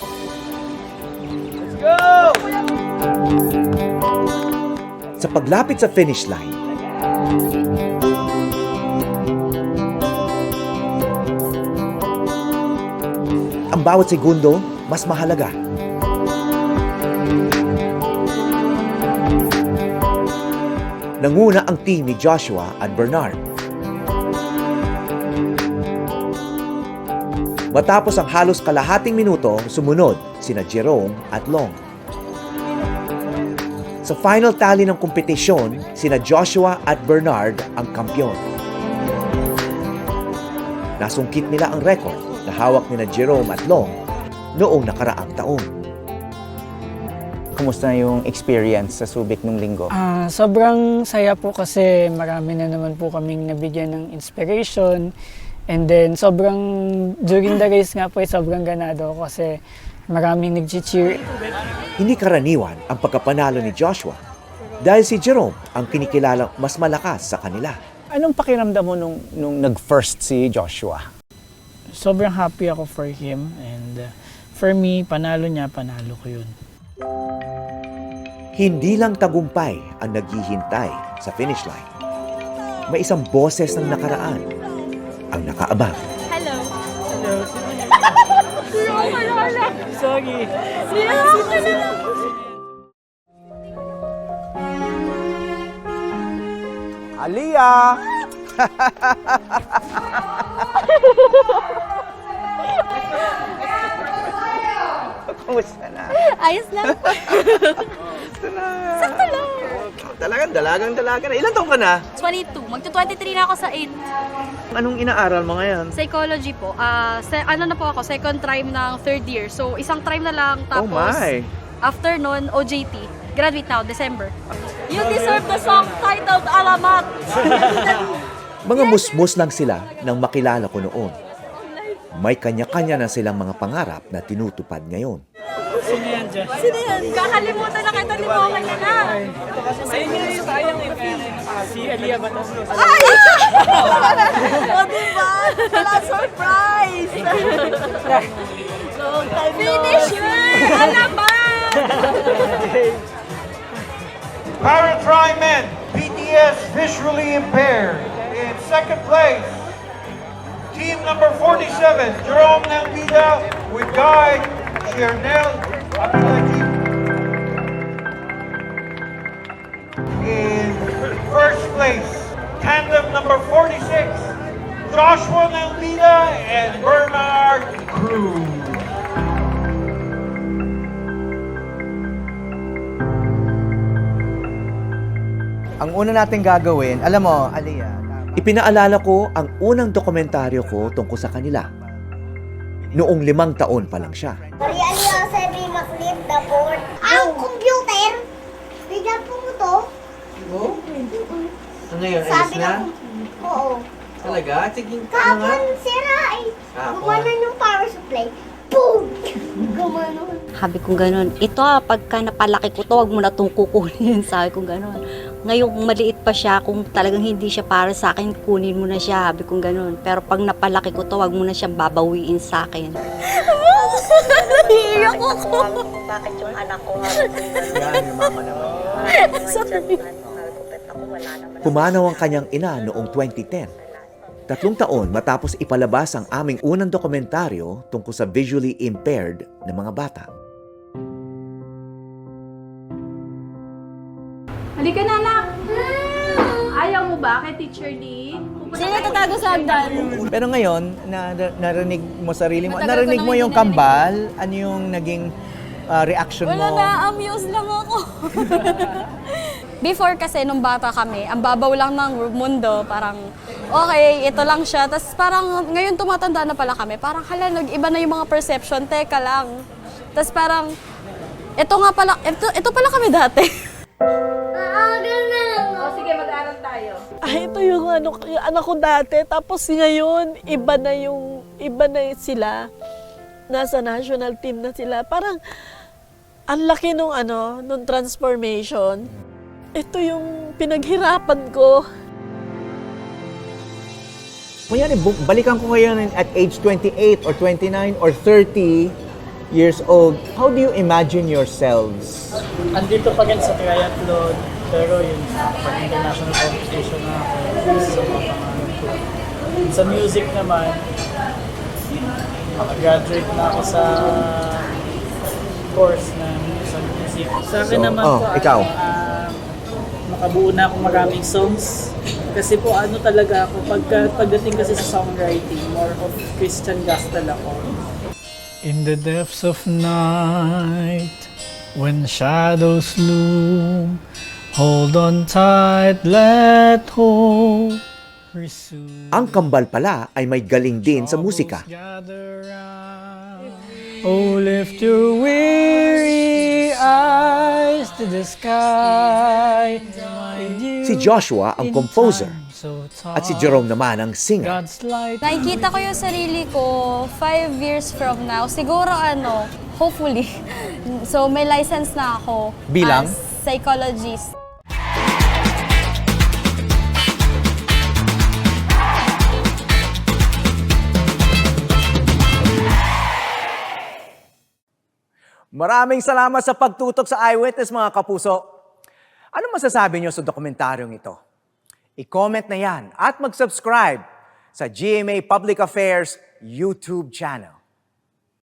Let's go! Sa paglapit sa finish line, ang bawat segundo mas mahalaga. Nanguna ang team ni Joshua at Bernard. Matapos ang halos kalahating minuto, sumunod sina Jerome at Long. Sa final tally ng kompetisyon, sina Joshua at Bernard ang kampyon. Nasungkit nila ang record na hawak nina Jerome at Long noong nakaraang taon. Kumusta yung experience sa Subic nung linggo? Sobrang saya po kasi marami na naman po kaming nabigyan ng inspiration. And then sobrang, during the race nga po, sobrang ganado ako kasi maraming nag-cheer. Hindi karaniwan ang pagkapanalo ni Joshua dahil si Jerome ang kinikilalang mas malakas sa kanila. Anong pakiramdam mo nung nag-first si Joshua? Sobrang happy ako for him and for me, panalo niya, panalo ko yun. Hindi lang tagumpay ang naghihintay sa finish line. May isang boses ng nakaraan ang nakaabang. Hello. Sorry. Aliyah! Kumusta na? Ayos lang. Kumusta na? Sakto lang. Dalagang na. Ilan taong ka na? 22. Magto-23 na ako sa 8. Anong inaaral mo ngayon? Psychology po. Ano na po ako, second trim ng third year. So, isang trim na lang. Oh Tapos, my! after nun, OJT. Graduate now, December. You deserve the song titled Alamat. Mga musmus lang sila nang makilala ko noon. May kanya-kanya na silang mga pangarap na tinutupad ngayon. Sino yan dyan? Sino yan? Kakalimutan na kita ni Mama niya na. Sayang si Aliyah ba ito? Ay! O, diba? Wala surprise! Finisher! Alamat! Paratry men, BTS visually impaired. In second place, team number 47, Jerome Nambida with guide Chernel Abdulatif. In first place, tandem number 46, Joshua Nambida and Bernard Cruz. Ang una natin gagawin, alam mo, Aliyah, Ipinaalala ko ang unang dokumentaryo ko tungkol sa kanila. Noong 5 taon pa lang siya. Maria sabi mag-flip the board. Ang computer? Bigyan po mo to? Oo? Ngayon, Sabi na oo. Talaga? Sige, Kapon sira eh. Kapon? Gumanon yung power supply. Boom! Gumanon. Sabi ko gano'n, ito pagka napalaki ko to, wag mo na itong kukunin. Sabi ko gano'n. Ngayong maliit pa siya, kung talagang hindi siya para sa akin, kunin mo na siya. Sabi ko gano'n. Pero pag napalaki ko to, wag mo na siyang babawiin sa akin. Iiyak ako. Bakit yung anak ko? yan, yung mama naman. Pumanaw ang kanyang ina noong 2010. 3 taon matapos ipalabas ang aming unang dokumentaryo tungkol sa visually impaired na mga bata. Halika na, anak. Ayaw mo ba kay Teacher Lee? Sino tatago sa hagdan? Pero ngayon, narinig mo sarili mo, Matagal ko narinig nang mo hindi yung narinig. kambal, ano yung naging reaction mo? Wala na, amuse lang ako. Before kasi, nung bata kami, ang babaw lang ng mundo, parang, okay, ito lang siya. Tapos parang, ngayon tumatanda na pala kami, parang, hala, nag-iba na yung mga perception, teka lang. Tapos parang, ito nga pala, ito pala kami dati. Aagal na lang. O sige, mag-aaral tayo. Ito yung anak ko dati. Tapos ngayon, iba na sila. Nasa national team na sila. Parang, ang laki nung transformation. Ito yung pinaghirapan ko. Kunyari, balikan ko ngayon at age 28 or 29 or 30, years old, how do you imagine yourselves? Andito pa rin sa triathlon, pero yun, pag international competition na ako, isa sa mga pangarap ko. Sa music naman, graduate na ako sa course na sa music. Sa akin So, naman po, ikaw? makabuo na ako maraming songs. Kasi po talaga ako, pagdating kasi sa songwriting, more of Christian gospel ako. In the depths of night, when shadows loom, hold on tight, let hope pursue. Ang kambal pala ay may galing din sa musika. Gather round. Oh, lift your weary eyes to the sky. Si Joshua ang composer at si Jerome naman ang singer. God's light. Nakikita ko yung sarili ko 5 years from now. Siguro hopefully. So may license na ako. Bilang? As psychologist. Maraming salamat sa pagtutok sa Eyewitness, mga kapuso. Ano masasabi niyo sa dokumentaryong ito? I-comment na yan at mag-subscribe sa GMA Public Affairs YouTube channel.